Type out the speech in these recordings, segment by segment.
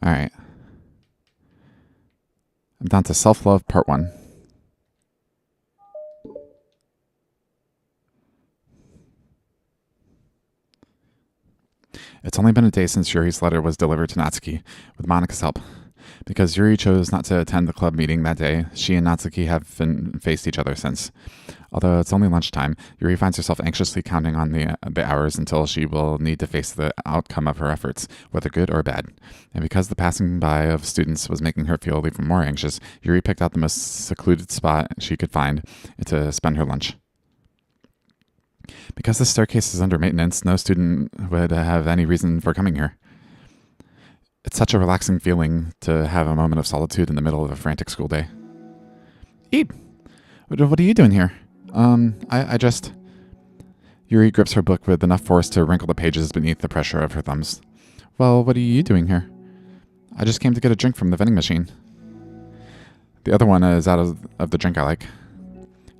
All right. I'm down to self-love part 1. It's only been a day since Yuri's letter was delivered to Natsuki, with Monika's help. Because Yuri chose not to attend the club meeting that day, she and Natsuki have faced each other since. Although it's only lunchtime, Yuri finds herself anxiously counting on the hours until she will need to face the outcome of her efforts, whether good or bad. And because the passing by of students was making her feel even more anxious, Yuri picked out the most secluded spot she could find to spend her lunch. Because the staircase is under maintenance, no student would have any reason for coming here. It's such a relaxing feeling to have a moment of solitude in the middle of a frantic school day. Eep! What are you doing here? I just... Yuri grips her book with enough force to wrinkle the pages beneath the pressure of her thumbs. Well, what are you doing here? I just came to get a drink from the vending machine. The other one is out of the drink I like.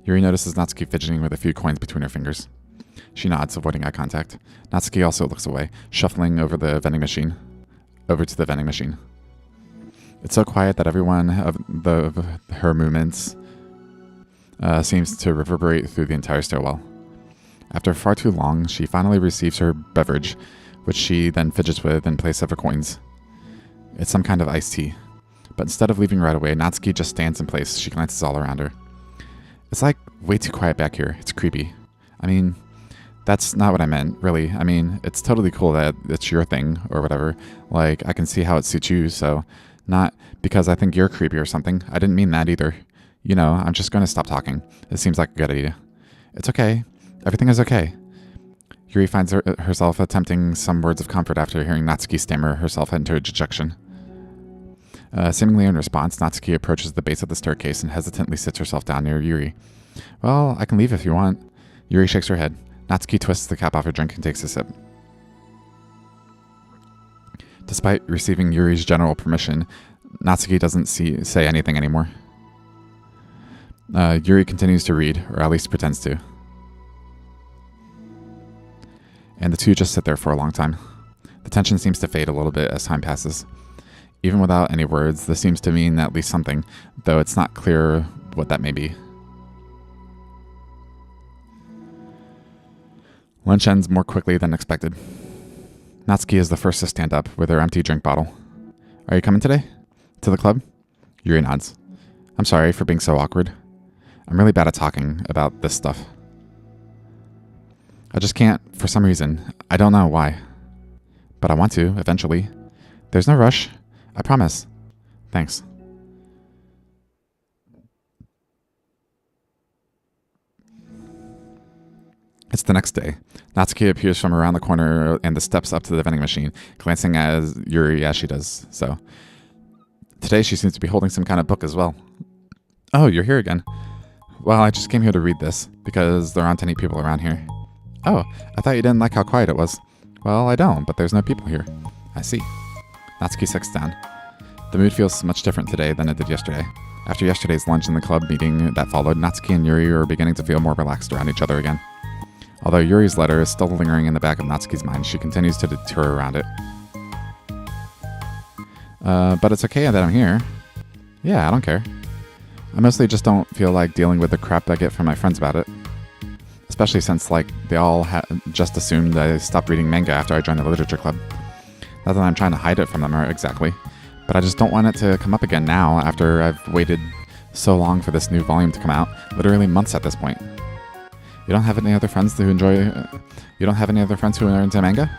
Yuri notices Natsuki fidgeting with a few coins between her fingers. She nods, avoiding eye contact. Natsuki also looks away, shuffling over to the vending machine. It's so quiet that every one of her movements seems to reverberate through the entire stairwell. After far too long, she finally receives her beverage, which she then fidgets with in place of her coins. It's some kind of iced tea. But instead of leaving right away, Natsuki just stands in place. She glances all around her. It's like way too quiet back here. It's creepy. I mean, that's not what I meant, really. I mean, it's totally cool that it's your thing or whatever. Like, I can see how it suits you, so not because I think you're creepy or something. I didn't mean that either. You know, I'm just going to stop talking. It seems like a good idea. It's okay. Everything is okay. Yuri finds herself attempting some words of comfort after hearing Natsuki stammer herself into dejection. Seemingly in response, Natsuki approaches the base of the staircase and hesitantly sits herself down near Yuri. Well, I can leave if you want. Yuri shakes her head. Natsuki twists the cap off her drink and takes a sip. Despite receiving Yuri's general permission, Natsuki doesn't say anything anymore. Yuri continues to read, or at least pretends to. And the two just sit there for a long time. The tension seems to fade a little bit as time passes. Even without any words, this seems to mean at least something, though it's not clear what that may be. Lunch ends more quickly than expected. Natsuki is the first to stand up with her empty drink bottle. Are you coming today? To the club? Yuri nods. I'm sorry for being so awkward. I'm really bad at talking about this stuff. I just can't, for some reason. I don't know why. But I want to, eventually. There's no rush. I promise. Thanks. It's the next day. Natsuki appears from around the corner and the steps up to the vending machine, glancing at Yuri as she does so. Today she seems to be holding some kind of book as well. Oh, you're here again. Well, I just came here to read this, because there aren't any people around here. Oh, I thought you didn't like how quiet it was. Well, I don't, but there's no people here. I see. Natsuki sits down. The mood feels much different today than it did yesterday. After yesterday's lunch and the club meeting that followed, Natsuki and Yuri are beginning to feel more relaxed around each other again. Although Yuri's letter is still lingering in the back of Natsuki's mind, she continues to deter around it. But it's okay that I'm here. Yeah, I don't care. I mostly just don't feel like dealing with the crap I get from my friends about it. Especially since, like, they all just assumed I stopped reading manga after I joined the literature club. Not that I'm trying to hide it from them exactly, but I just don't want it to come up again now after I've waited so long for this new volume to come out, literally months at this point. You don't have any other friends who enjoy... you don't have any other friends who are into manga?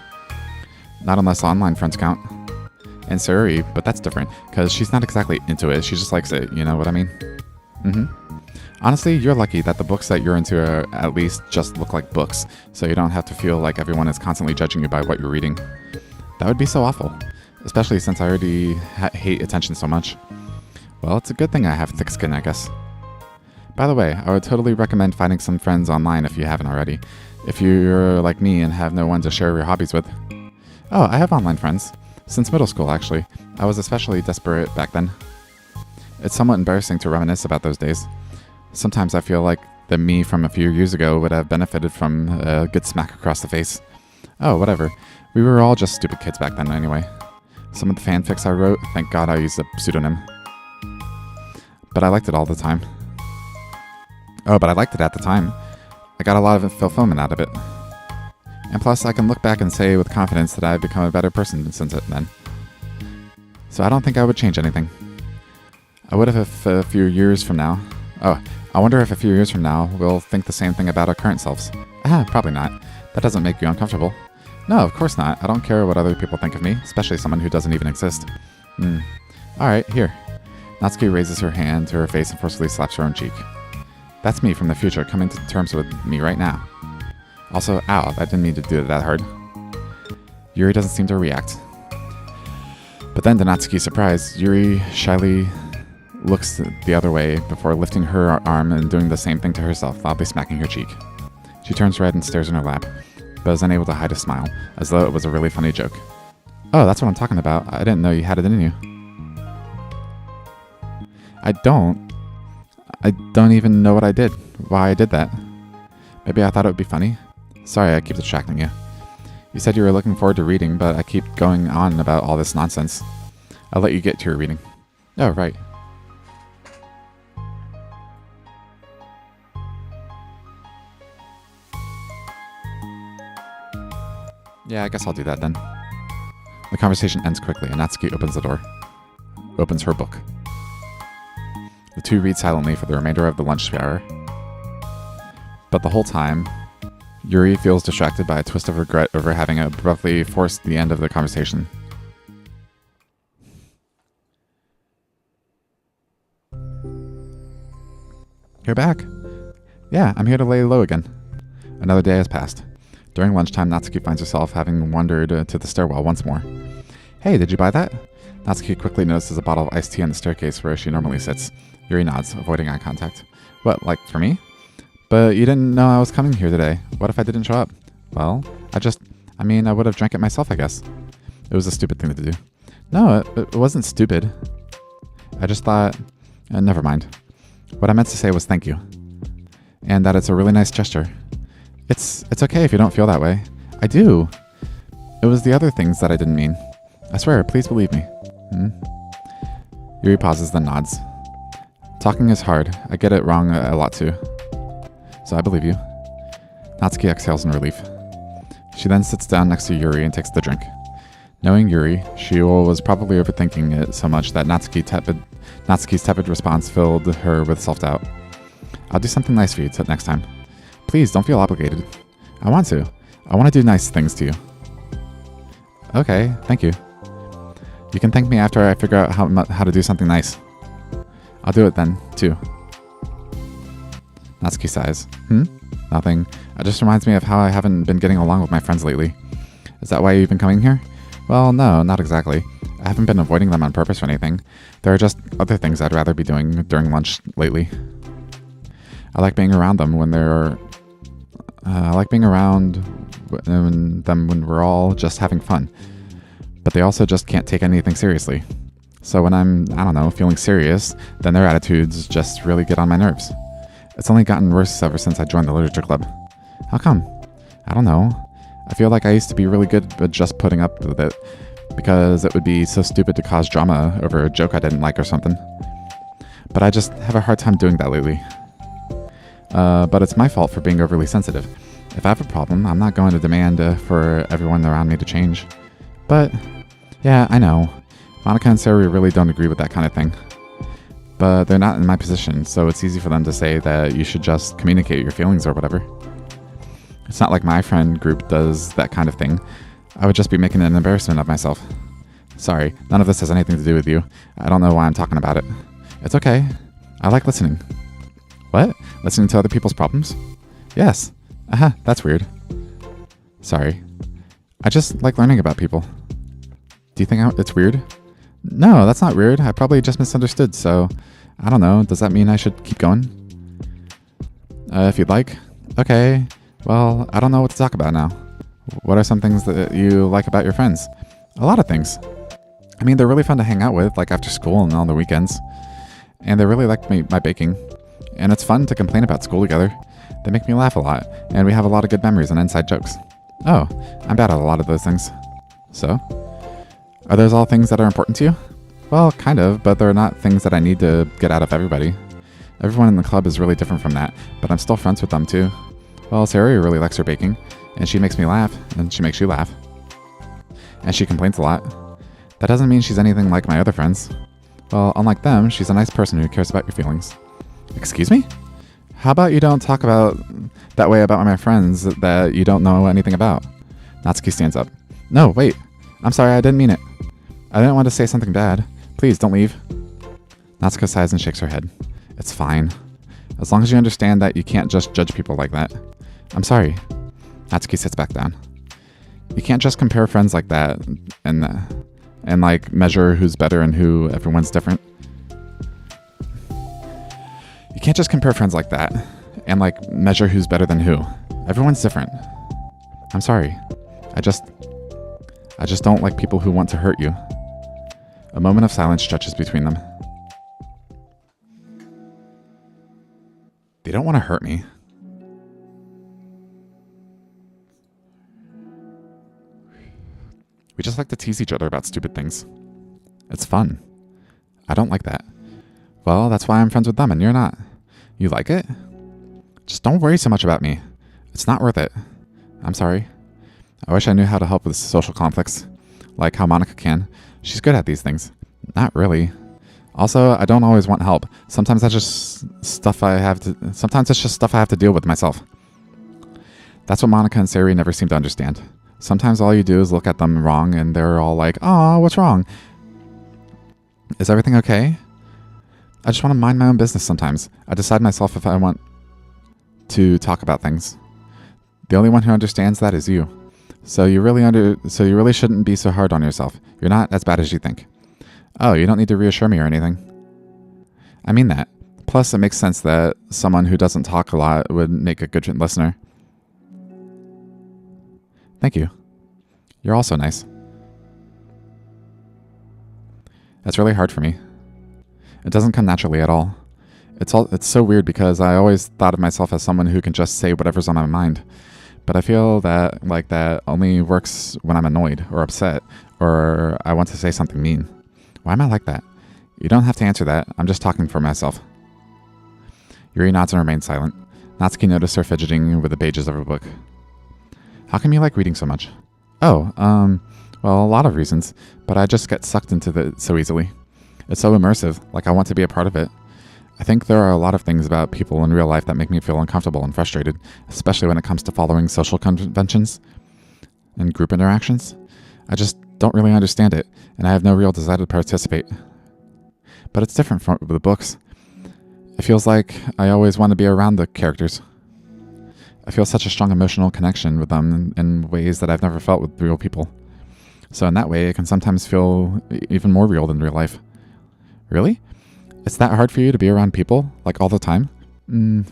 Not unless online friends count. And Sayuri, but that's different, because she's not exactly into it, she just likes it, you know what I mean? Honestly, you're lucky that the books that you're into are at least just look like books, so you don't have to feel like everyone is constantly judging you by what you're reading. That would be so awful, especially since I already hate attention so much. Well, it's a good thing I have thick skin, I guess. By the way, I would totally recommend finding some friends online if you haven't already, if you're like me and have no one to share your hobbies with. Oh, I have online friends. Since middle school, actually. I was especially desperate back then. It's somewhat embarrassing to reminisce about those days. Sometimes I feel like the me from a few years ago would have benefited from a good smack across the face. Oh, whatever. We were all just stupid kids back then anyway. Some of the fanfics I wrote, thank God I used a pseudonym. But I liked it all the time. Oh, but I liked it at the time. I got a lot of fulfillment out of it. And plus, I can look back and say with confidence that I've become a better person since then. So I don't think I would change anything. I would have if a few years from now... Oh, I wonder if a few years from now we'll think the same thing about our current selves. Probably not. That doesn't make you uncomfortable. No, of course not. I don't care what other people think of me, especially someone who doesn't even exist. Alright, here. Natsuki raises her hand to her face and forcefully slaps her own cheek. That's me from the future coming to terms with me right now. Also, ow, I didn't mean to do it that hard. Yuri doesn't seem to react. But then to Natsuki's surprise, Yuri shyly looks the other way before lifting her arm and doing the same thing to herself, loudly smacking her cheek. She turns red and stares in her lap, but is unable to hide a smile, as though it was a really funny joke. Oh, that's what I'm talking about. I didn't know you had it in you. I don't even know what I did, why I did that. Maybe I thought it would be funny. Sorry, I keep distracting you. You said you were looking forward to reading, but I keep going on about all this nonsense. I'll let you get to your reading. Oh, right. Yeah, I guess I'll do that then. The conversation ends quickly, and Natsuki opens the door. Opens her book. The two read silently for the remainder of the lunch hour. But the whole time, Yuri feels distracted by a twist of regret over having abruptly forced the end of the conversation. You're back. Yeah, I'm here to lay low again. Another day has passed. During lunchtime, Natsuki finds herself having wandered to the stairwell once more. Hey, did you buy that? Natsuki quickly notices a bottle of iced tea on the staircase where she normally sits. Yuri nods, avoiding eye contact. What, like for me? But you didn't know I was coming here today. What if I didn't show up? Well, I would have drank it myself, I guess. It was a stupid thing to do. No, it wasn't stupid. I just thought... never mind. What I meant to say was thank you. And that it's a really nice gesture. It's okay if you don't feel that way. I do. It was the other things that I didn't mean. I swear, please believe me. Yuri pauses, then nods. Talking is hard. I get it wrong a lot too. So I believe you. Natsuki exhales in relief. She then sits down next to Yuri and takes the drink. Knowing Yuri, she was probably overthinking it so much that Natsuki's tepid response filled her with self-doubt. I'll do something nice for you next time. Please, don't feel obligated. I want to. I want to do nice things to you. Okay, thank you. You can thank me after I figure out how to do something nice. I'll do it then, too. Natsuki sighs. Nothing. It just reminds me of how I haven't been getting along with my friends lately. Is that why you've been coming here? Well, no, not exactly. I haven't been avoiding them on purpose or anything. There are just other things I'd rather be doing during lunch lately. I like being around them when when we're all just having fun. But they also just can't take anything seriously. So when I'm, feeling serious, then their attitudes just really get on my nerves. It's only gotten worse ever since I joined the literature club. How come? I don't know. I feel like I used to be really good at just putting up with it, because it would be so stupid to cause drama over a joke I didn't like or something. But I just have a hard time doing that lately. But it's my fault for being overly sensitive. If I have a problem, I'm not going to demand for everyone around me to change. But, yeah, I know. Monica and Sarah really don't agree with that kind of thing. But they're not in my position, so it's easy for them to say that you should just communicate your feelings or whatever. It's not like my friend group does that kind of thing. I would just be making an embarrassment of myself. Sorry, none of this has anything to do with you. I don't know why I'm talking about it. It's okay. I like listening. What? Listening to other people's problems? Yes. That's weird. Sorry. I just like learning about people. Do you think it's weird? No, that's not weird. I probably just misunderstood, so... I don't know. Does that mean I should keep going? If you'd like. Okay. Well, I don't know what to talk about now. What are some things that you like about your friends? A lot of things. I mean, they're really fun to hang out with, like after school and on the weekends. And they really like my baking. And it's fun to complain about school together. They make me laugh a lot, and we have a lot of good memories and inside jokes. Oh, I'm bad at a lot of those things. So? Are those all things that are important to you? Well, kind of, but they're not things that I need to get out of everybody. Everyone in the club is really different from that, but I'm still friends with them too. Well, Sarah really likes her baking, and she makes me laugh, and she makes you laugh. And she complains a lot. That doesn't mean she's anything like my other friends. Well, unlike them, she's a nice person who cares about your feelings. Excuse me? How about you don't talk about that way about my friends that you don't know anything about? Natsuki stands up. No, wait. I'm sorry, I didn't mean it. I didn't want to say something bad. Please, don't leave. Natsuko sighs and shakes her head. It's fine. As long as you understand that you can't just judge people like that. I'm sorry. Natsuki sits back down. You can't just compare friends like that and like measure who's better and who everyone's different. You can't just compare friends like that and like measure who's better than who. Everyone's different. I'm sorry. I just don't like people who want to hurt you. A moment of silence stretches between them. They don't want to hurt me. We just like to tease each other about stupid things. It's fun. I don't like that. Well, that's why I'm friends with them and you're not. You like it? Just don't worry so much about me. It's not worth it. I'm sorry. I wish I knew how to help with social conflicts. Like how Monica can. She's good at these things. Not really. Also, I don't always want help. Sometimes it's just stuff I have to deal with myself. That's what Monica and Sari never seem to understand. Sometimes all you do is look at them wrong and they're all like, "Aw, what's wrong? Is everything okay?" I just want to mind my own business sometimes. I decide myself if I want to talk about things. The only one who understands that is you. So you really shouldn't be so hard on yourself. You're not as bad as you think. Oh, you don't need to reassure me or anything. I mean that. Plus, it makes sense that someone who doesn't talk a lot would make a good listener. Thank you. You're also nice. That's really hard for me. It doesn't come naturally at all. It's so weird because I always thought of myself as someone who can just say whatever's on my mind. But I feel that that only works when I'm annoyed or upset or I want to say something mean. Why am I like that? You don't have to answer that. I'm just talking for myself. Yuri nods and remains silent. Natsuki noticed her fidgeting with the pages of her book. How come you like reading so much? Oh, well, a lot of reasons, but I just get sucked into it so easily. It's so immersive, like I want to be a part of it. I think there are a lot of things about people in real life that make me feel uncomfortable and frustrated, especially when it comes to following social conventions and group interactions. I just don't really understand it, and I have no real desire to participate. But it's different from the books. It feels like I always want to be around the characters. I feel such a strong emotional connection with them in ways that I've never felt with real people. So in that way, it can sometimes feel even more real than real life. Really? It's that hard for you to be around people, like all the time?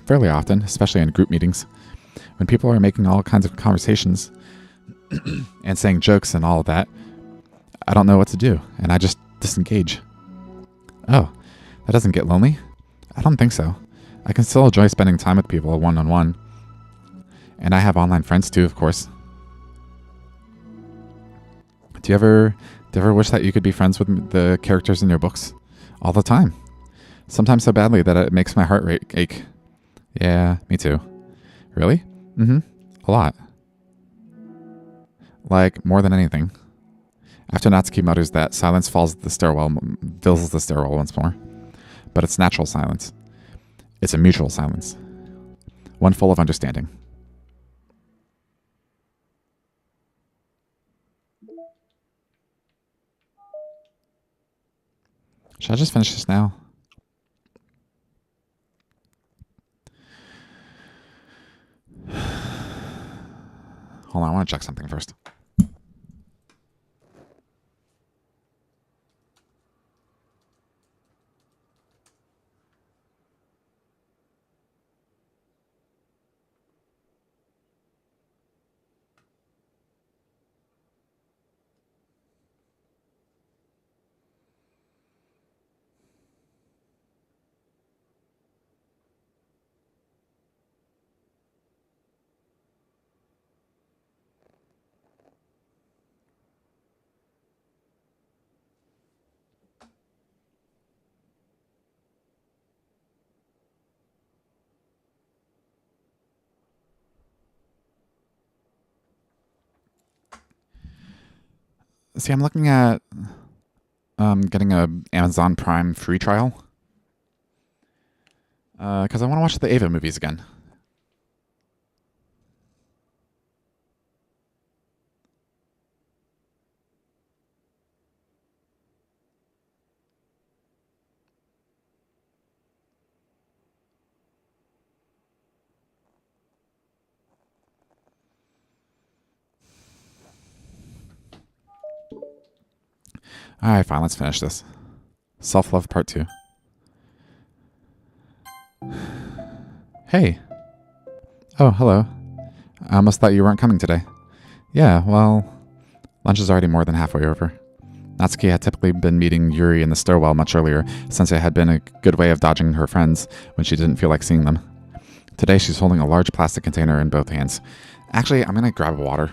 Fairly often, especially in group meetings. When people are making all kinds of conversations and saying jokes and all of that, I don't know what to do, and I just disengage. Oh, that doesn't get lonely? I don't think so. I can still enjoy spending time with people one-on-one. And I have online friends too, of course. Do you ever wish that you could be friends with the characters in your books? All the time. Sometimes so badly that it makes my heart rate ache. Yeah, me too. Really? A lot. Like, more than anything. After Natsuki mutters that, silence fills the stairwell once more. But it's natural silence. It's a mutual silence. One full of understanding. Should I just finish this now? Hold on, I want to check something first. See, I'm looking at getting a Amazon Prime free trial because I want to watch the Ava movies again. All right, fine. Let's finish this. Self-Love Part 2. Hey. Oh, hello. I almost thought you weren't coming today. Yeah, well, lunch is already more than halfway over. Natsuki had typically been meeting Yuri in the stairwell much earlier, since it had been a good way of dodging her friends when she didn't feel like seeing them. Today she's holding a large plastic container in both hands. Actually, I'm gonna grab water.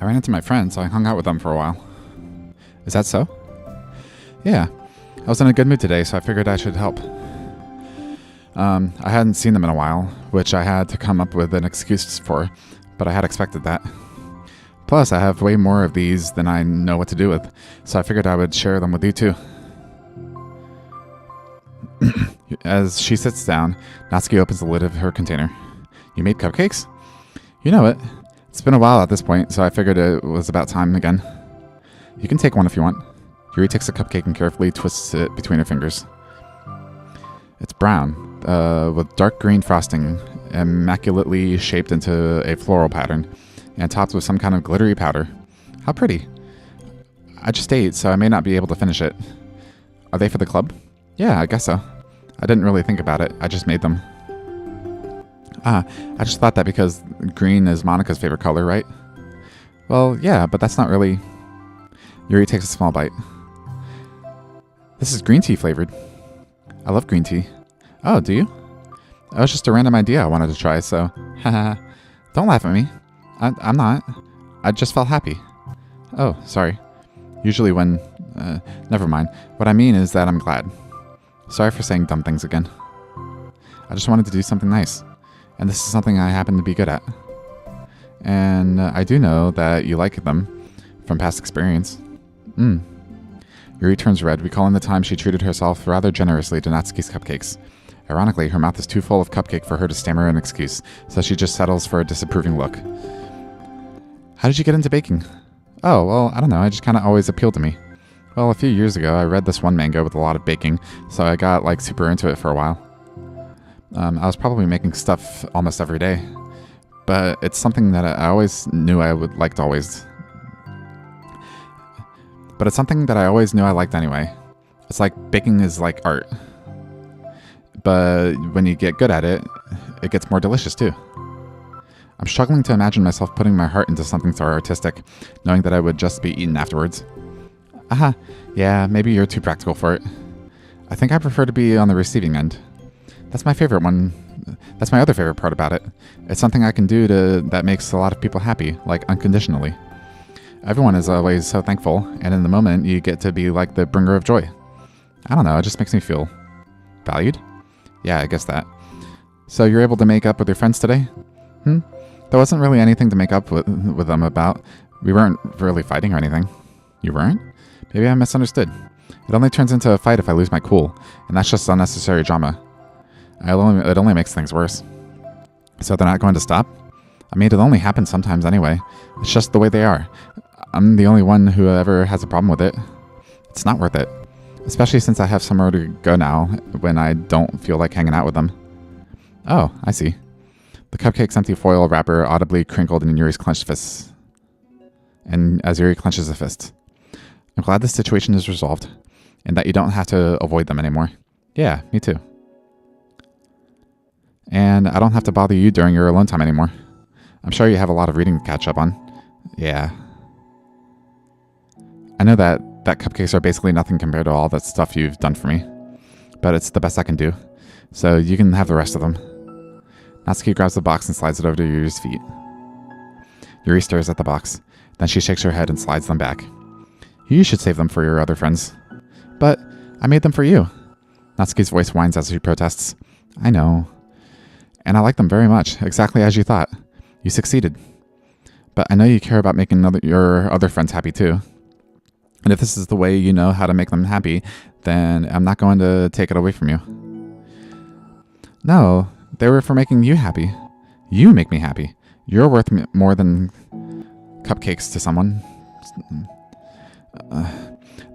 I ran into my friends, so I hung out with them for a while. Is that so? Yeah. I was in a good mood today, so I figured I should help. I hadn't seen them in a while, which I had to come up with an excuse for, but I had expected that. Plus, I have way more of these than I know what to do with, so I figured I would share them with you too. As she sits down, Natsuki opens the lid of her container. You made cupcakes? You know it. It's been a while at this point, so I figured it was about time again. You can take one if you want. Yuri takes a cupcake and carefully twists it between her fingers. It's brown, with dark green frosting, immaculately shaped into a floral pattern, and topped with some kind of glittery powder. How pretty. I just ate, so I may not be able to finish it. Are they for the club? Yeah, I guess so. I didn't really think about it. I just made them. I just thought that because green is Monica's favorite color, right? Well, yeah, but that's not really... Yuri takes a small bite. This is green tea flavored. I love green tea. Oh, do you? That was just a random idea I wanted to try, so... Haha. Don't laugh at me. I'm not. I just felt happy. Oh, sorry. Usually when... never mind. What I mean is that I'm glad. Sorry for saying dumb things again. I just wanted to do something nice. And this is something I happen to be good at. And I do know that you like them from past experience. Yuri turns red, recalling the time she treated herself rather generously to Natsuki's cupcakes. Ironically, her mouth is too full of cupcake for her to stammer an excuse, so she just settles for a disapproving look. How did you get into baking? Oh, well, I don't know, it just kind of always appealed to me. Well, a few years ago, I read this one manga with a lot of baking, so I got, super into it for a while. I was probably making stuff almost every day, but it's something that I always knew I would like to always... But it's something that I always knew I liked anyway. It's like baking is like art. But when you get good at it, it gets more delicious too. I'm struggling to imagine myself putting my heart into something so artistic, knowing that I would just be eaten afterwards. Aha, yeah, maybe you're too practical for it. I think I prefer to be on the receiving end. That's my favorite one. That's my other favorite part about it. It's something I can do that makes a lot of people happy, like unconditionally. Everyone is always so thankful, and in the moment, you get to be like the bringer of joy. I don't know, it just makes me feel valued? Yeah, I guess that. So you're able to make up with your friends today? There wasn't really anything to make up with them about. We weren't really fighting or anything. You weren't? Maybe I misunderstood. It only turns into a fight if I lose my cool, and that's just unnecessary drama. It only makes things worse. So they're not going to stop? I mean, it only happens sometimes anyway. It's just the way they are. I'm the only one who ever has a problem with it. It's not worth it. Especially since I have somewhere to go now when I don't feel like hanging out with them. Oh, I see. The cupcake's empty foil wrapper audibly crinkled in Yuri's clenched fists. And as Yuri clenches a fist. I'm glad this situation is resolved, and that you don't have to avoid them anymore. Yeah, me too. And I don't have to bother you during your alone time anymore. I'm sure you have a lot of reading to catch up on. Yeah. I know that cupcakes are basically nothing compared to all that stuff you've done for me. But it's the best I can do. So you can have the rest of them. Natsuki grabs the box and slides it over to Yuri's feet. Yuri stares at the box. Then she shakes her head and slides them back. You should save them for your other friends. But I made them for you. Natsuki's voice whines as she protests. I know. And I like them very much, exactly as you thought. You succeeded. But I know you care about making your other friends happy too. And if this is the way you know how to make them happy, then I'm not going to take it away from you. No, they were for making you happy. You make me happy. You're worth more than cupcakes to someone.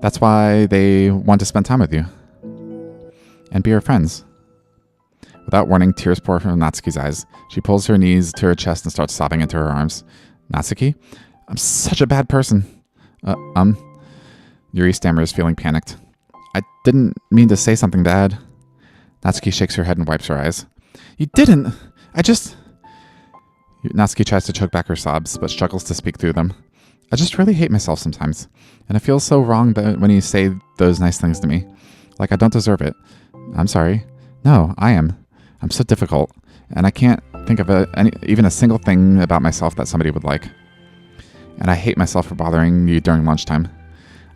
That's why they want to spend time with you. And be your friends. Without warning, tears pour from Natsuki's eyes. She pulls her knees to her chest and starts sobbing into her arms. Natsuki? I'm such a bad person. Yuri stammers, feeling panicked. I didn't mean to say something bad. Natsuki shakes her head and wipes her eyes. You didn't! Natsuki tries to choke back her sobs, but struggles to speak through them. I just really hate myself sometimes. And it feels so wrong when you say those nice things to me. Like I don't deserve it. I'm sorry. No, I am. I'm so difficult. And I can't think of even a single thing about myself that somebody would like. And I hate myself for bothering you during lunchtime.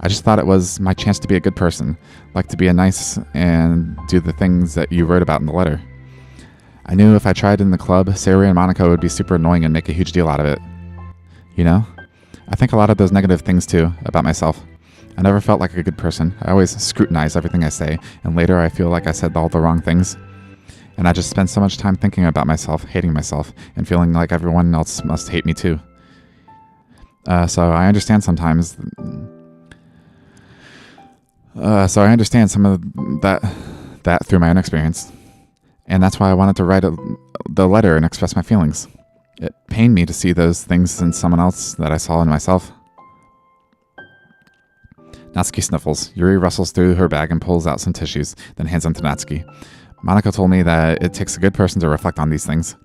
I just thought it was my chance to be a good person, like to be a nice and do the things that you wrote about in the letter. I knew if I tried in the club, Sayori and Monica would be super annoying and make a huge deal out of it. You know? I think a lot of those negative things too, about myself. I never felt like a good person. I always scrutinize everything I say, and later I feel like I said all the wrong things. And I just spend so much time thinking about myself, hating myself, and feeling like everyone else must hate me too. So I understand sometimes... So I understand some of that through my own experience. And that's why I wanted to write the letter and express my feelings. It pained me to see those things in someone else that I saw in myself. Natsuki sniffles. Yuri rustles through her bag and pulls out some tissues, then hands them to Natsuki. Monica told me that it takes a good person to reflect on these things.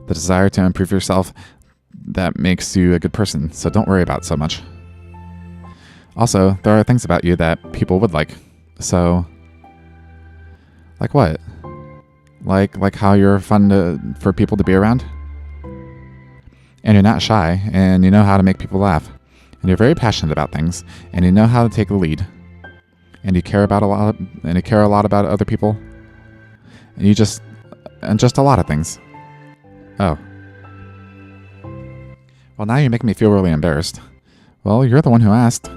The desire to improve yourself, that makes you a good person, so don't worry about it so much. Also, there are things about you that people would like. So, like what? Like how you're fun for people to be around? And you're not shy, and you know how to make people laugh. And you're very passionate about things, and you know how to take the lead. And you care a lot about other people. And just a lot of things. Oh. Well, now you're making me feel really embarrassed. Well, you're the one who asked.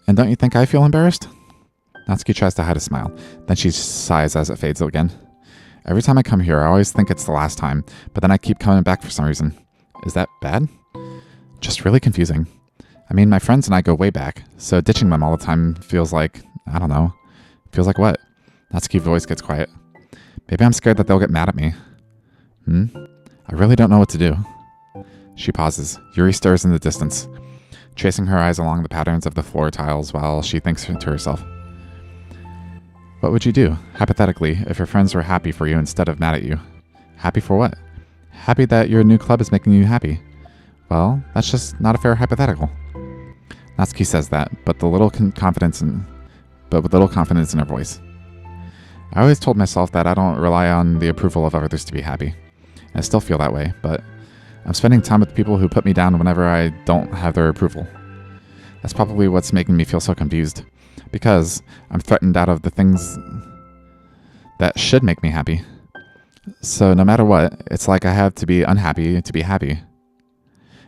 And don't you think I feel embarrassed? Natsuki tries to hide a smile. Then she sighs as it fades again. Every time I come here, I always think it's the last time, but then I keep coming back for some reason. Is that bad? Just really confusing. I mean, my friends and I go way back, so ditching them all the time feels like, I don't know. Feels like what? Natsuki's voice gets quiet. Maybe I'm scared that they'll get mad at me. I really don't know what to do. She pauses. Yuri stirs in the distance, tracing her eyes along the patterns of the floor tiles while she thinks to herself. What would you do, hypothetically, if your friends were happy for you instead of mad at you? Happy for what? Happy that your new club is making you happy. Well, that's just not a fair hypothetical. Natsuki says that, but with little confidence in her voice. I always told myself that I don't rely on the approval of others to be happy. I still feel that way, but I'm spending time with people who put me down whenever I don't have their approval. That's probably what's making me feel so confused, because I'm threatened out of the things that should make me happy. So no matter what, it's like I have to be unhappy to be happy.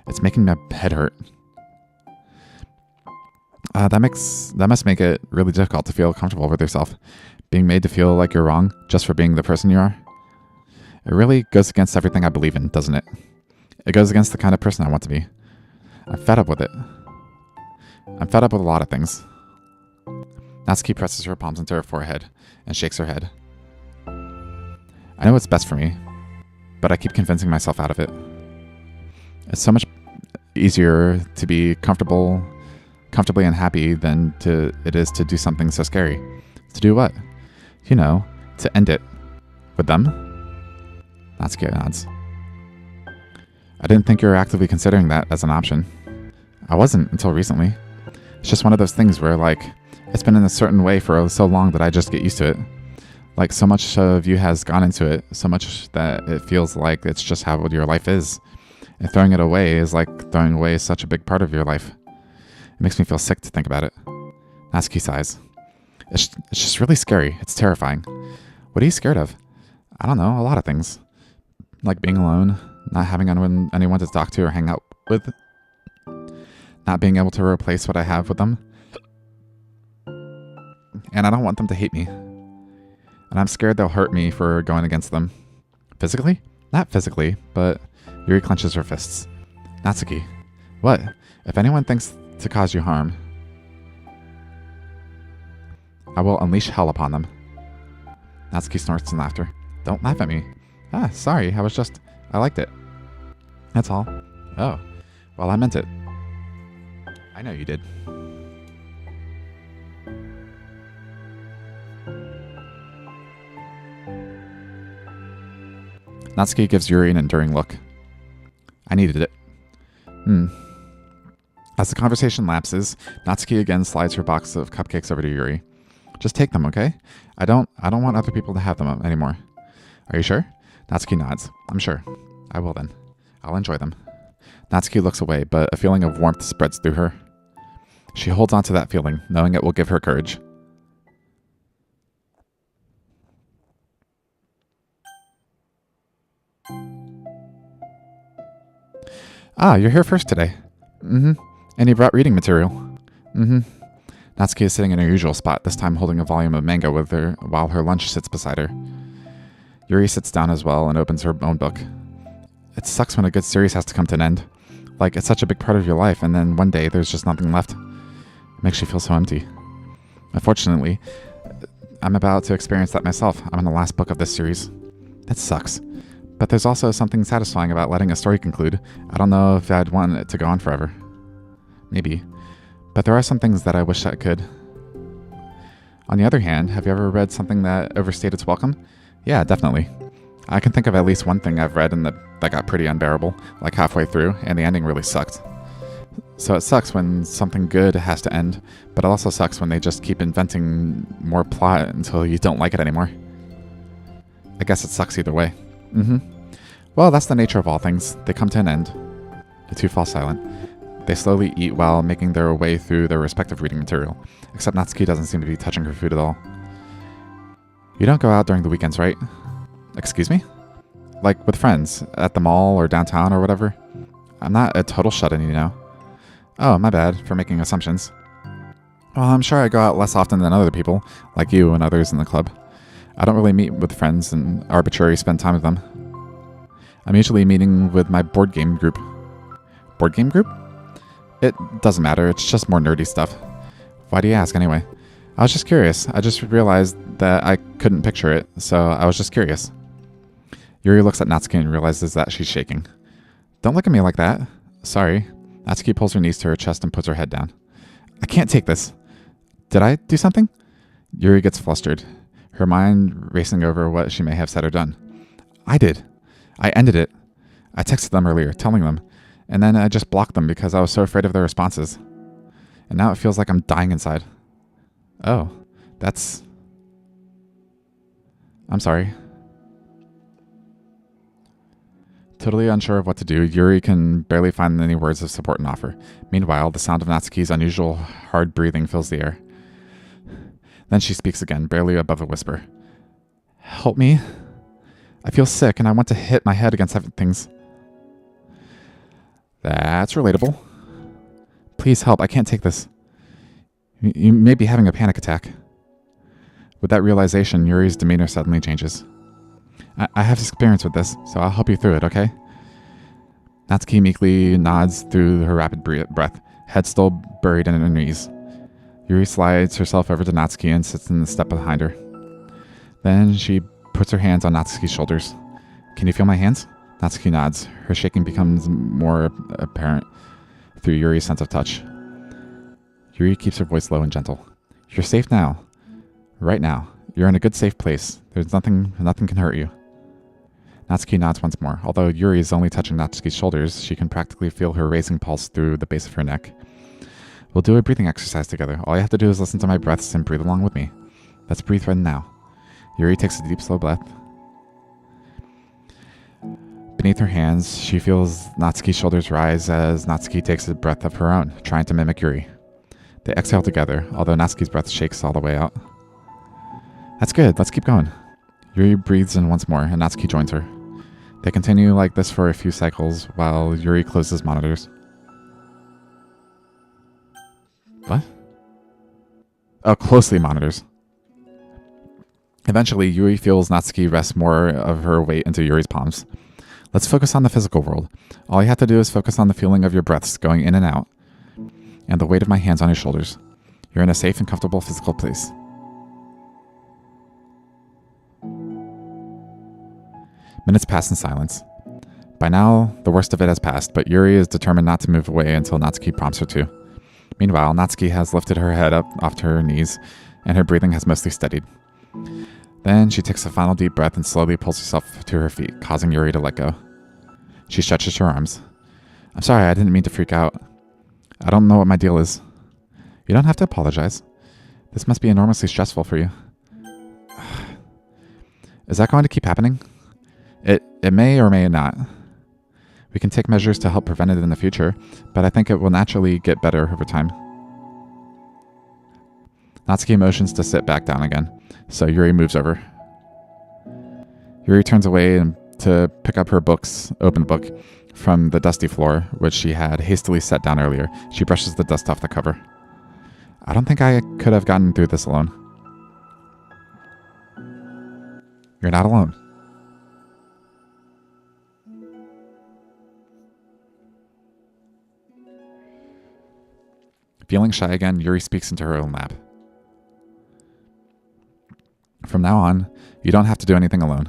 It's making my head hurt. That must make it really difficult to feel comfortable with yourself, being made to feel like you're wrong just for being the person you are. It really goes against everything I believe in, doesn't it? It goes against the kind of person I want to be. I'm fed up with it. I'm fed up with a lot of things. Natsuki presses her palms into her forehead and shakes her head. I know what's best for me, but I keep convincing myself out of it. It's so much easier to be comfortably unhappy than it is to do something so scary. To do what? You know, to end it. With them? Natsuki nods. I didn't think you were actively considering that as an option. I wasn't until recently. It's just one of those things where, like, it's been in a certain way for so long that I just get used to it. Like, so much of you has gone into it, so much that it feels like it's just how your life is. And throwing it away is like throwing away such a big part of your life. It makes me feel sick to think about it. Natsuki sighs. It's just really scary. It's terrifying. What are you scared of? I don't know, a lot of things. Like being alone, not having anyone to talk to or hang out with, not being able to replace what I have with them. And I don't want them to hate me. And I'm scared they'll hurt me for going against them. Physically? Not physically, but Yuri clenches her fists. Natsuki, what? If anyone thinks to cause you harm, I will unleash hell upon them. Natsuki snorts in laughter. Don't laugh at me. Ah, sorry, I liked it. That's all. Oh, well, I meant it. I know you did. Natsuki gives Yuri an enduring look. I needed it. As the conversation lapses, Natsuki again slides her box of cupcakes over to Yuri. Just take them, okay? I don't want other people to have them anymore. Are you sure? Natsuki nods. I'm sure. I will then. I'll enjoy them. Natsuki looks away, but a feeling of warmth spreads through her. She holds on to that feeling, knowing it will give her courage. Ah, you're here first today. Mm-hmm. And you brought reading material. Mm-hmm. Natsuki is sitting in her usual spot, this time holding a volume of manga with her while her lunch sits beside her. Yuri sits down as well and opens her own book. It sucks when a good series has to come to an end. Like, it's such a big part of your life, and then one day there's just nothing left. It makes you feel so empty. Unfortunately, I'm about to experience that myself. I'm in the last book of this series. That sucks. But there's also something satisfying about letting a story conclude. I don't know if I'd want it to go on forever. Maybe. But there are some things that I wish I could. On the other hand, have you ever read something that overstayed its welcome? Yeah, definitely. I can think of at least one thing I've read and that got pretty unbearable, like halfway through, and the ending really sucked. So it sucks when something good has to end, but it also sucks when they just keep inventing more plot until you don't like it anymore. I guess it sucks either way. Mm-hmm. Well, that's the nature of all things. They come to an end. The two fall silent. They slowly eat while making their way through their respective reading material, except Natsuki doesn't seem to be touching her food at all. You don't go out during the weekends, right? Excuse me? Like with friends, at the mall or downtown or whatever? I'm not a total shut-in, you know. Oh, my bad for making assumptions. Well, I'm sure I go out less often than other people, like you and others in the club. I don't really meet with friends and arbitrarily spend time with them. I'm usually meeting with my board game group. Board game group? It doesn't matter, it's just more nerdy stuff. Why do you ask anyway? I was just curious. I just realized that I couldn't picture it, so I was just curious. Yuri looks at Natsuki and realizes that she's shaking. Don't look at me like that. Sorry. Natsuki pulls her knees to her chest and puts her head down. I can't take this. Did I do something? Yuri gets flustered, her mind racing over what she may have said or done. I did. I ended it. I texted them earlier, telling them, and then I just blocked them because I was so afraid of their responses. And now it feels like I'm dying inside. Oh, that's... I'm sorry. Totally unsure of what to do, Yuri can barely find any words of support and offer. Meanwhile, the sound of Natsuki's unusual hard breathing fills the air. Then she speaks again, barely above a whisper. Help me. I feel sick and I want to hit my head against things. That's relatable. Please help, I can't take this. You may be having a panic attack. With that realization, Yuri's demeanor suddenly changes. I have experience with this, so I'll help you through it, okay? Natsuki meekly nods through her rapid breath, head still buried in her knees. Yuri slides herself over to Natsuki and sits in the step behind her. Then she puts her hands on Natsuki's shoulders. Can you feel my hands? Natsuki nods. Her shaking becomes more apparent through Yuri's sense of touch. Yuri keeps her voice low and gentle. You're safe now. Right now. You're in a good, safe place. There's nothing can hurt you. Natsuki nods once more. Although Yuri is only touching Natsuki's shoulders, she can practically feel her racing pulse through the base of her neck. We'll do a breathing exercise together. All you have to do is listen to my breaths and breathe along with me. Let's breathe right now. Yuri takes a deep, slow breath. Beneath her hands, she feels Natsuki's shoulders rise as Natsuki takes a breath of her own, trying to mimic Yuri. They exhale together, although Natsuki's breath shakes all the way out. That's good, let's keep going. Yuri breathes in once more, and Natsuki joins her. They continue like this for a few cycles, while Yuri closes monitors. What? Oh, closely monitors. Eventually, Yuri feels Natsuki rest more of her weight into Yuri's palms. Let's focus on the physical world. All you have to do is focus on the feeling of your breaths going in and out, and the weight of my hands on your shoulders. You're in a safe and comfortable physical place. Minutes pass in silence. By now, the worst of it has passed, but Yuri is determined not to move away until Natsuki prompts her to. Meanwhile, Natsuki has lifted her head up off her knees, and her breathing has mostly steadied. Then she takes a final deep breath and slowly pulls herself to her feet, causing Yuri to let go. She stretches her arms. I'm sorry, I didn't mean to freak out. I don't know what my deal is. You don't have to apologize. This must be enormously stressful for you. Is that going to keep happening? It may or may not. We can take measures to help prevent it in the future, but I think it will naturally get better over time. Natsuki motions to sit back down again, so Yuri moves over. Yuri turns away to pick up her open book, from the dusty floor, which she had hastily set down earlier. She brushes the dust off the cover. I don't think I could have gotten through this alone. You're not alone. Feeling shy again, Yuri speaks into her own lap. From now on, you don't have to do anything alone.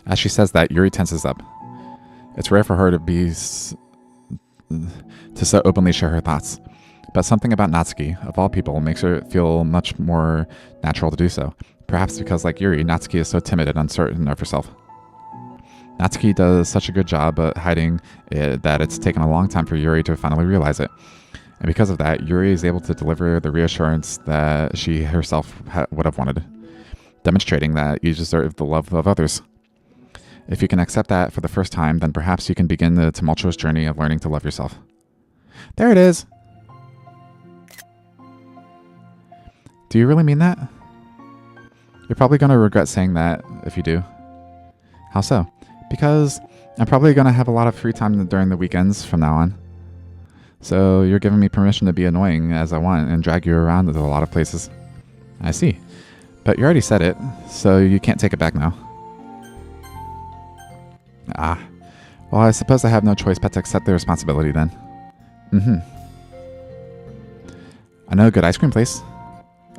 As she says that, Yuri tenses up. It's rare for her to so openly share her thoughts, but something about Natsuki, of all people, makes her feel much more natural to do so. Perhaps because, like Yuri, Natsuki is so timid and uncertain of herself. Natsuki does such a good job at hiding it that it's taken a long time for Yuri to finally realize it. And because of that, Yuri is able to deliver the reassurance that she herself would have wanted, demonstrating that you deserve the love of others. If you can accept that for the first time, then perhaps you can begin the tumultuous journey of learning to love yourself. There it is! Do you really mean that? You're probably going to regret saying that if you do. How so? Because I'm probably going to have a lot of free time during the weekends from now on. So you're giving me permission to be annoying as I want and drag you around to a lot of places. I see. But you already said it, so you can't take it back now. Ah. Well, I suppose I have no choice but to accept the responsibility then. I know a good ice cream place.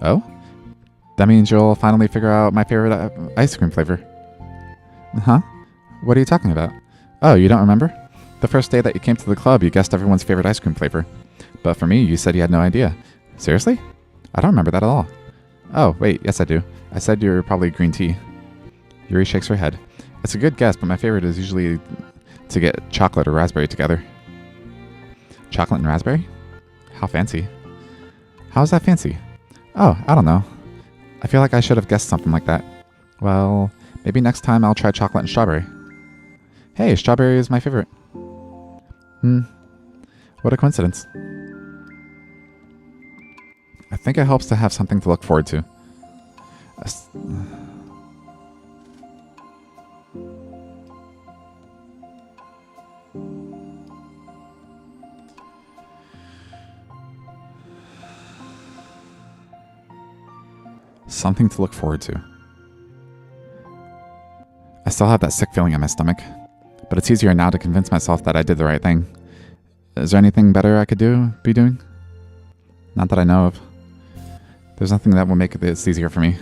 Oh? That means you'll finally figure out my favorite ice cream flavor. Huh? What are you talking about? Oh, you don't remember? The first day that you came to the club, you guessed everyone's favorite ice cream flavor. But for me, you said you had no idea. Seriously? I don't remember that at all. Oh, wait, yes I do. I said you're probably green tea. Yuri shakes her head. It's a good guess, but my favorite is usually to get chocolate or raspberry together. Chocolate and raspberry? How fancy. How is that fancy? Oh, I don't know. I feel like I should have guessed something like that. Well, maybe next time I'll try chocolate and strawberry. Hey, strawberry is my favorite. What a coincidence. I think it helps to have something to look forward to. Something to look forward to. I still have that sick feeling in my stomach, but it's easier now to convince myself that I did the right thing. Is there anything better I could be doing? Not that I know of. There's nothing that will make this easier for me.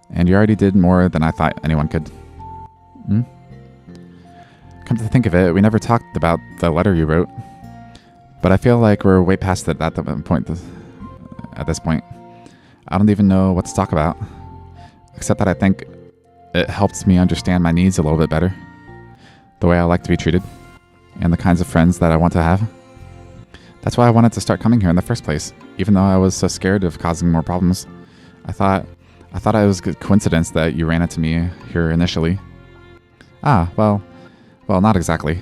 And you already did more than I thought anyone could. Come to think of it, we never talked about the letter you wrote. But I feel like we're way past it at this point. I don't even know what to talk about. Except that I think it helps me understand my needs a little bit better. The way I like to be treated. And the kinds of friends that I want to have. That's why I wanted to start coming here in the first place. Even though I was so scared of causing more problems. I thought it was a coincidence that you ran into me here initially. Ah, well, not exactly.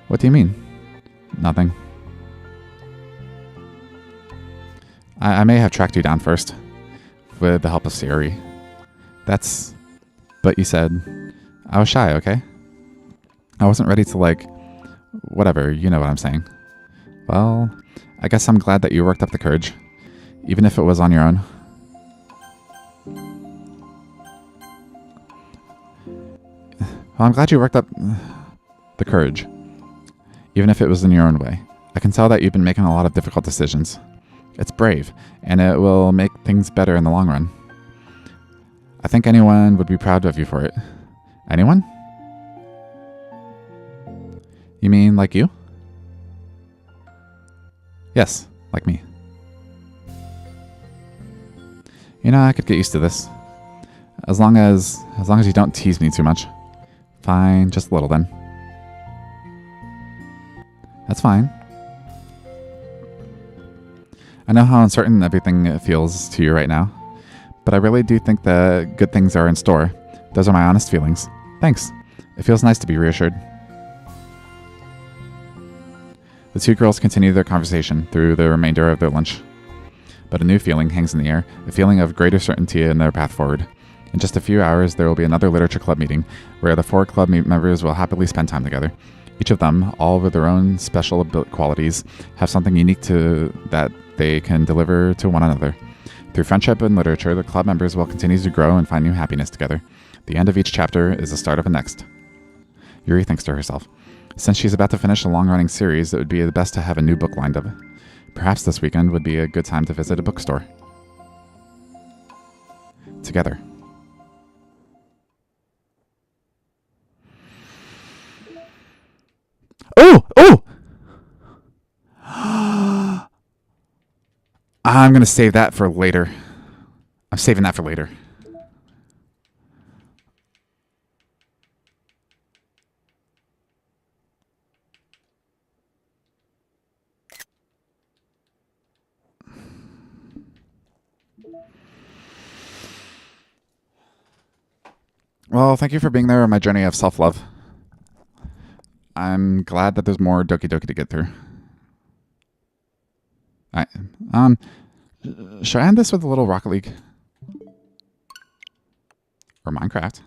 What do you mean? Nothing. I may have tracked you down first, with the help of Siri. But you said, I was shy, okay? I wasn't ready to whatever, you know what I'm saying. Well, I guess I'm glad that you worked up the courage, even if it was on your own. Well, I'm glad you worked up the courage, even if it was in your own way. I can tell that you've been making a lot of difficult decisions. It's brave, and it will make things better in the long run. I think anyone would be proud of you for it. Anyone? You mean like you? Yes, like me. You know, I could get used to this. As long as you don't tease me too much. Fine, just a little then. That's fine. I know how uncertain everything feels to you right now, but I really do think that good things are in store. Those are my honest feelings. Thanks. It feels nice to be reassured. The two girls continue their conversation through the remainder of their lunch. But a new feeling hangs in the air, a feeling of greater certainty in their path forward. In just a few hours, there will be another literature club meeting, where the 4 club members will happily spend time together. Each of them, all with their own special qualities, have something unique that they can deliver to one another. Through friendship and literature, the club members will continue to grow and find new happiness together. The end of each chapter is the start of the next. Yuri thinks to herself. Since she's about to finish a long-running series, it would be the best to have a new book lined up. Perhaps this weekend would be a good time to visit a bookstore. Together. Oh! Oh! I'm going to save that for later. I'm saving that for later. Well, thank you for being there on my journey of self-love. I'm glad that there's more Doki Doki to get through. Should I end this with a little Rocket League? Or Minecraft?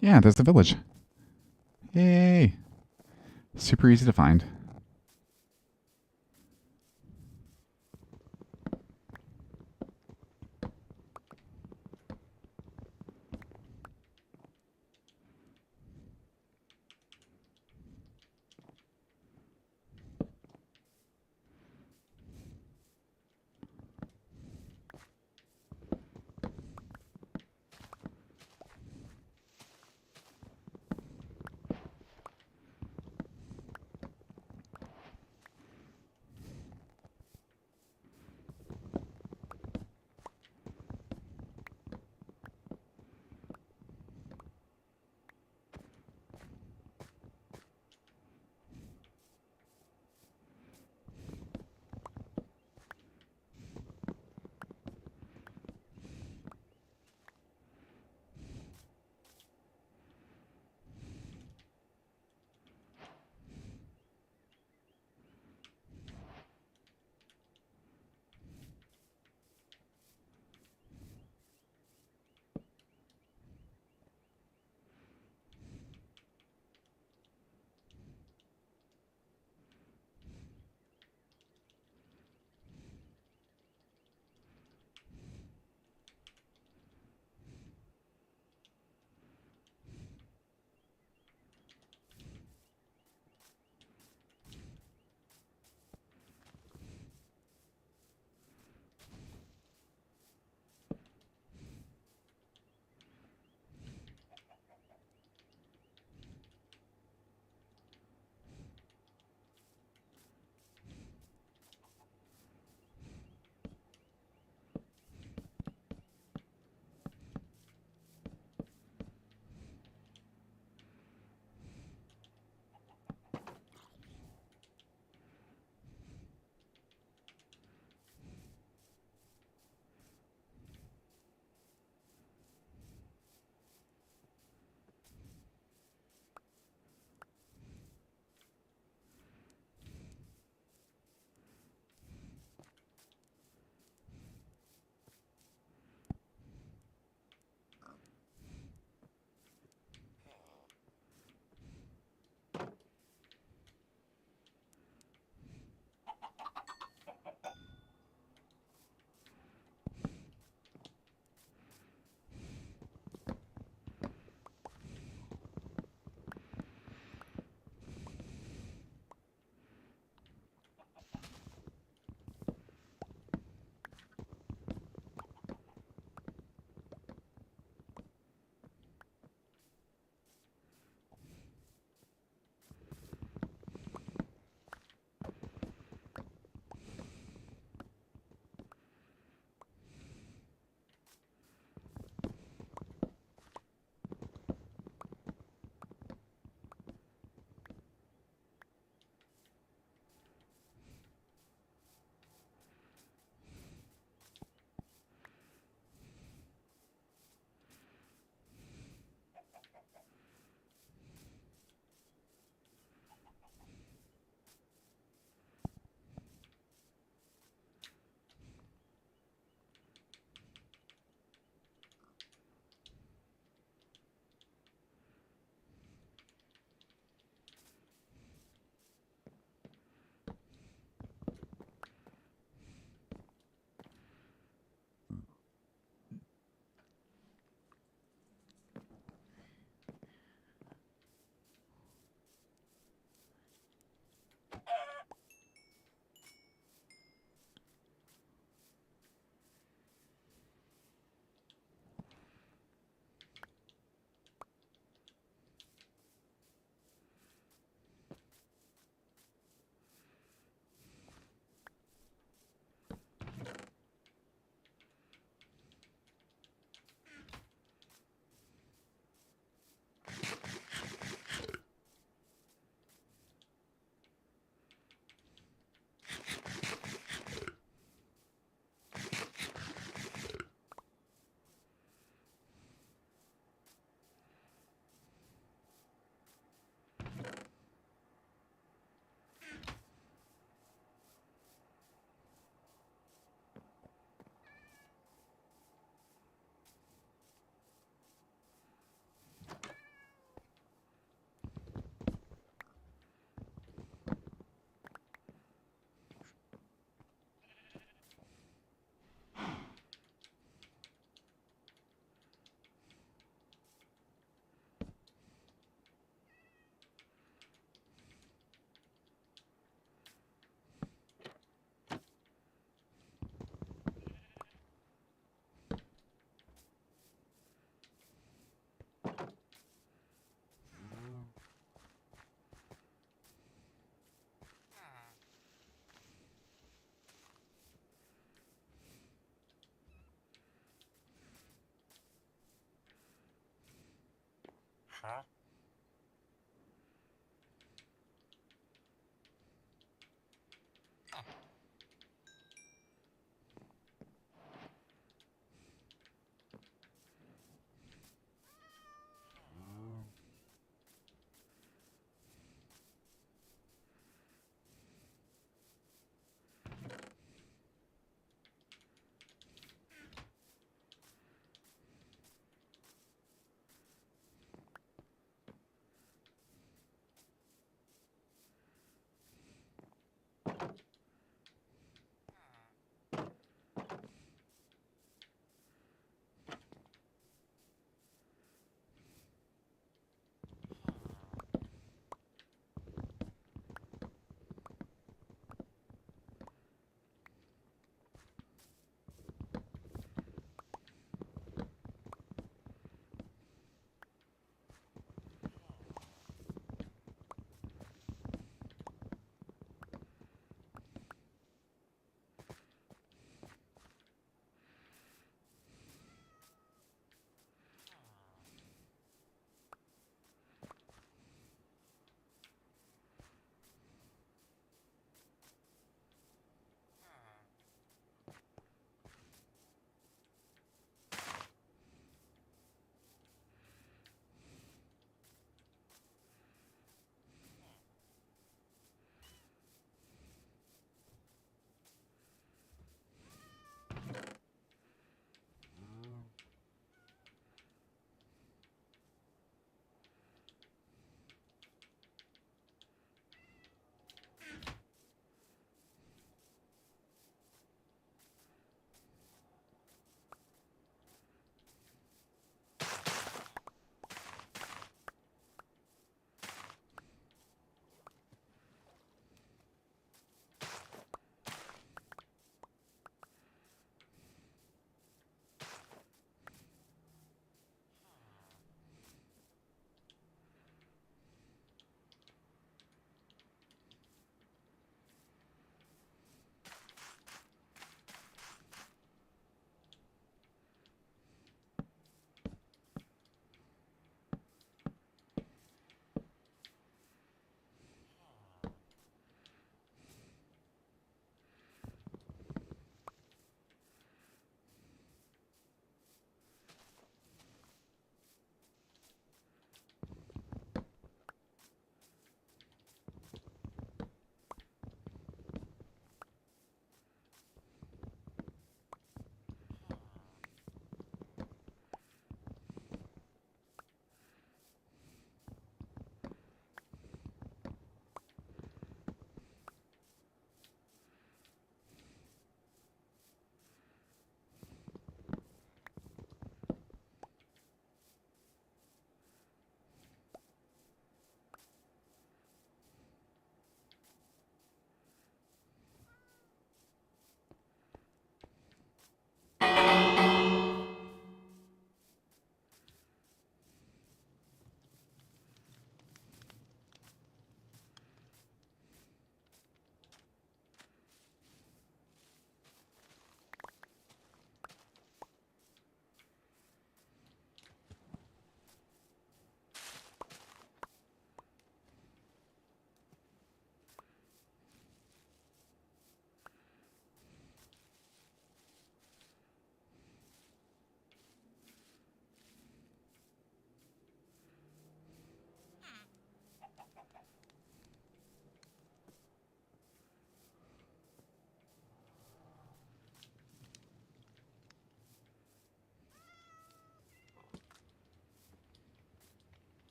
Yeah, there's the village. Yay! Super easy to find.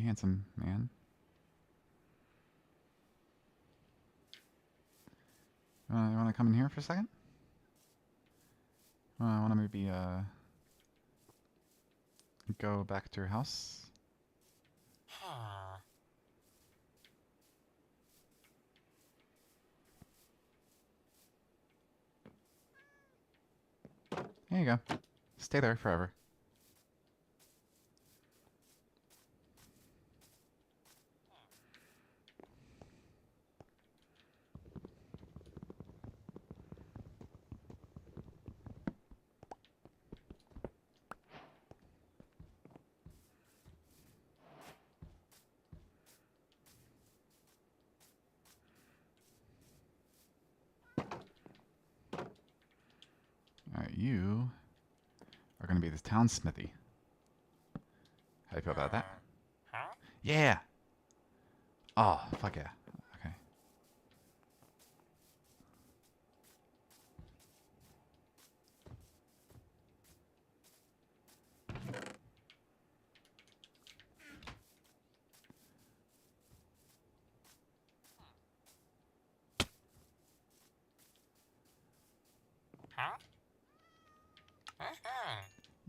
handsome man. You want to come in here for a second? I want to maybe go back to your house. There you go. Stay there forever. Alright, you are going to be this town smithy. How do you feel about that? Yeah! Oh, fuck yeah. Okay.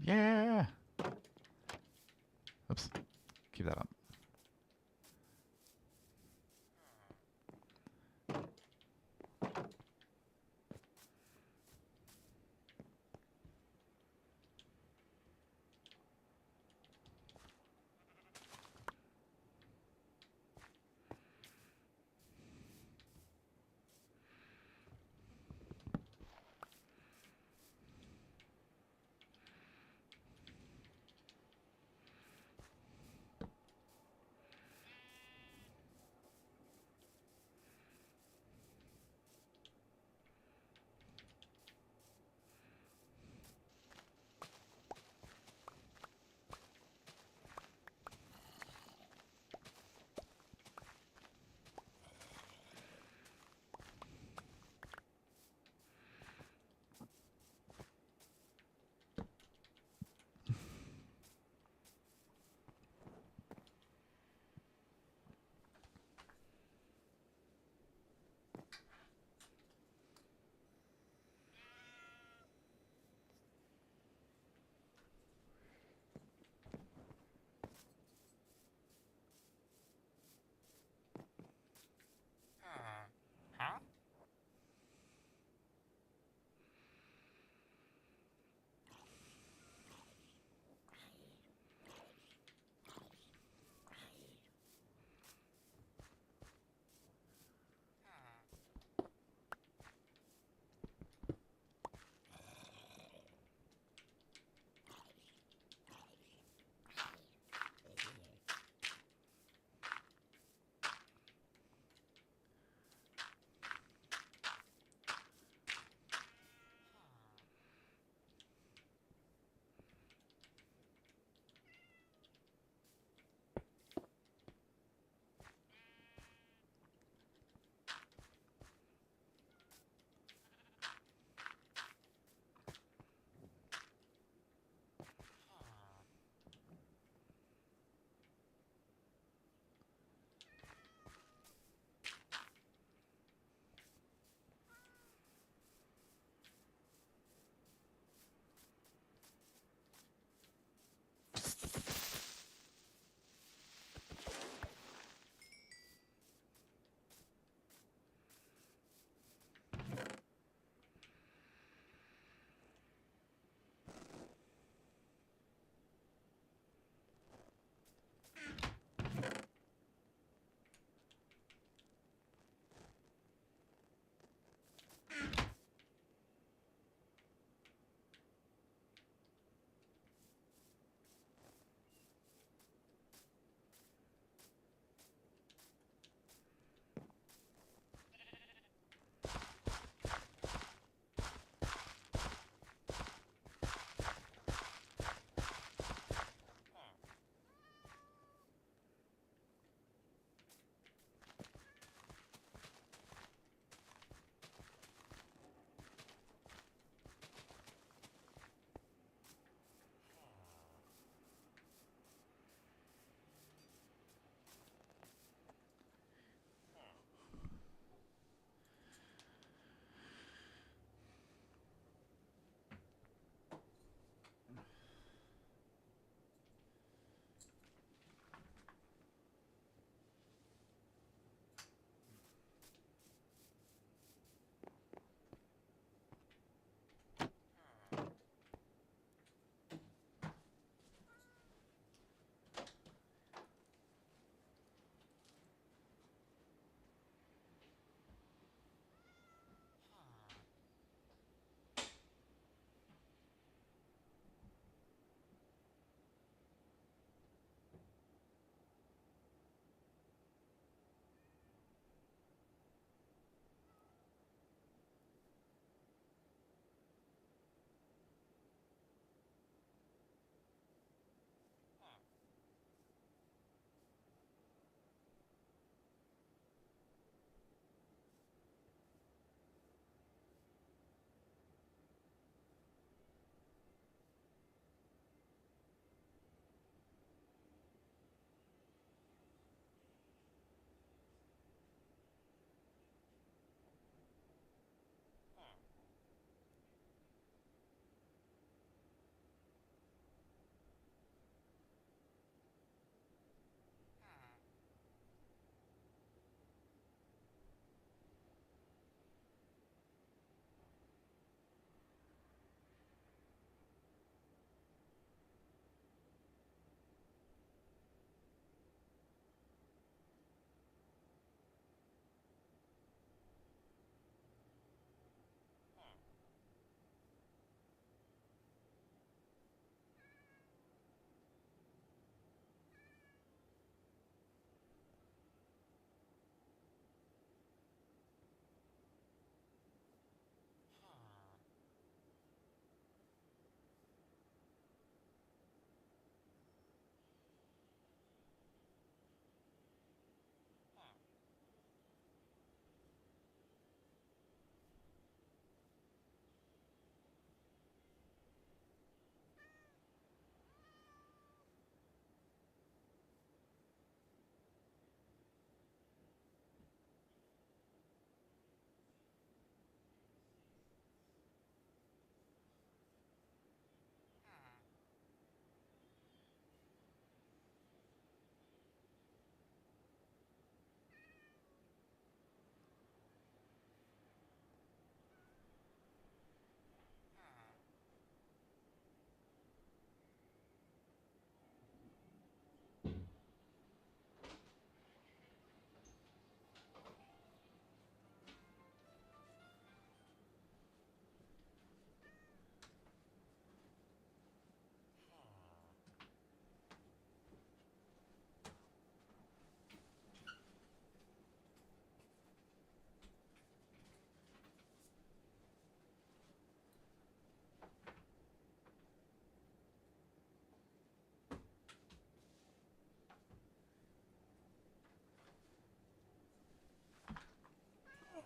Yeah! Oops. Keep that up.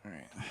All right.